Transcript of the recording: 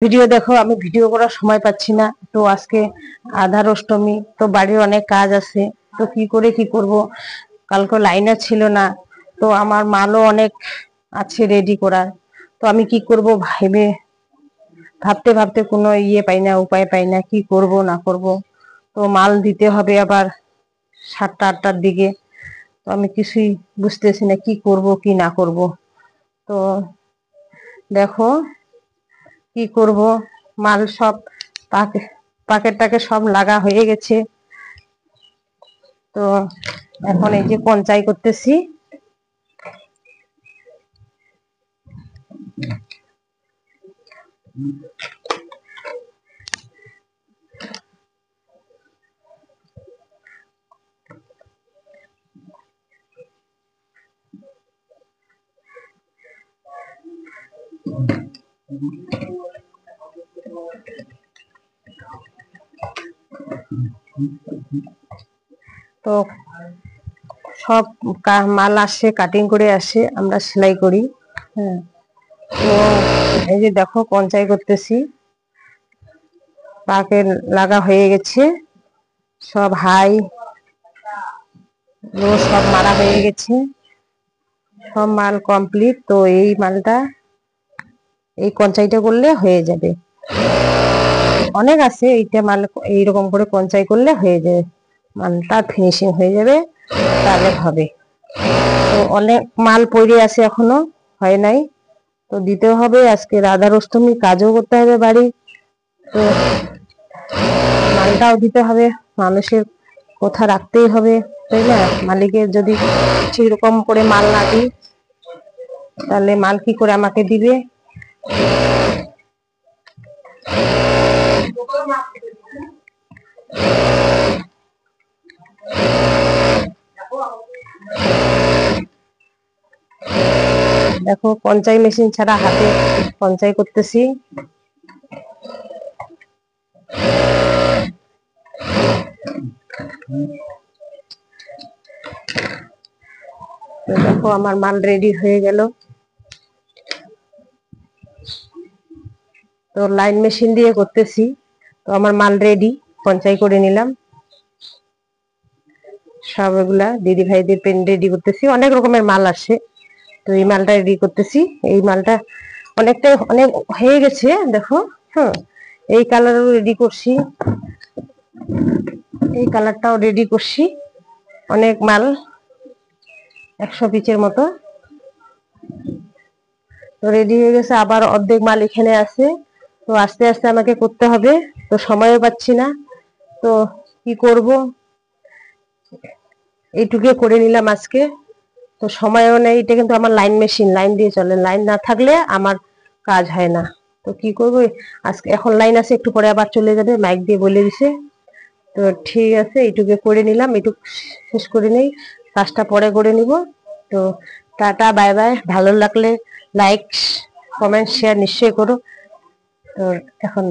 Video দেখো, আমি video করার সময় পাচ্ছি না। তো আজকে আধার অষ্টমী, তো বাড়ির অনেক কাজ আছে, তো কি করে কি করব। কালকে লাইনও ছিল না, তো আমার মালও অনেক আছে রেডি করার। তো আমি কি করব ভাবতে ভাবতে কোনো পাই না, উপায় পাই না, কি করব না করব। তো মাল দিতে হবে আবার 7টা 8টার দিকে। তো আমি কিছুই বুঝতেছি না কি করব কি না করব। তো দেখো কি করব, মাল সব পাকেট সব লাগা হয়ে গেছে। তো এখন এই যে পঞ্চাই করতেছি। তো সব মাল আসে, কাটিং করে আসে, আমরা সেলাই করি। হ্যাঁ, তো এই যে দেখো পঞ্চাই করতেছি। পাকে লাগা হয়ে গেছে, সব হাই লো সব মারা হয়ে গেছে, সব মাল কমপ্লিট। তো এই মালটা এই কঞ্চাইটা করলে হয়ে যাবে। অনেক আছে, এইটা মাল এইরকম করে পঞ্চাই করলে হয়ে যাবে, মালটা ফিনিশিং হয়ে যাবে, তাহলে হবে। তো অনেক মাল পড়ে আছে, এখনো হয় নাই। তো দিতেও হবে, আজকে রাধার অষ্টমী, কাজও করতে হবে বাড়ি। তো মালটাও দিতে হবে, মানুষের কথা রাখতেই হবে, তাই না? মালিকের যদি ঠিক রকম করে মাল না দিই, তাহলে মাল কি করে আমাকে দিবে। দেখো পঞ্চাই মেশিন ছাড়া হাতে পঞ্চাই করতেছি। দেখো আমার মাল রেডি হয়ে গেল। তো লাইন মেশিন দিয়ে করতেছি। তো আমার মাল রেডি, পঞ্চাই করে নিলাম। সব এগুলা দিদি ভাইদের পেন রেডি করতেছি, অনেক রকমের মাল আসে। তো এই মালটা রেডি করতেছি। এই মালটা অনেক হয়ে গেছে, দেখো। হ্যাঁ, এই কালারও রেডি করছি, এই কালারটাও রেডি করছি। অনেক মাল, 100 পিচের মতো। তো রেডি হয়ে গেছে, আবার অর্ধেক মাল এখানে আছে। তো আস্তে আস্তে আমাকে করতে হবে, তো সময়ও পাচ্ছি না। তো কি করব, এইটুকু করে নিলাম আজকে। তো সময়ও নেই, এটা কিন্তু আমার লাইন মেশিন, লাইন দিয়ে চলে, লাইন না থাকলে আমার কাজ হয় না। তো কি করব, আজকে এখন লাইন আছে, একটু পরে আবার চলে যাবে, মাইক দিয়ে বলে দিছে। তো ঠিক আছে, এইটুকু করে নিলাম, এইটুকু শেষ করে নেই, কাজটা পরে করে নিব। তো টাটা, বাই বাই। ভালো লাগলে লাইক, কমেন্ট, শেয়ার নিশ্চয়ই করো। তো এখন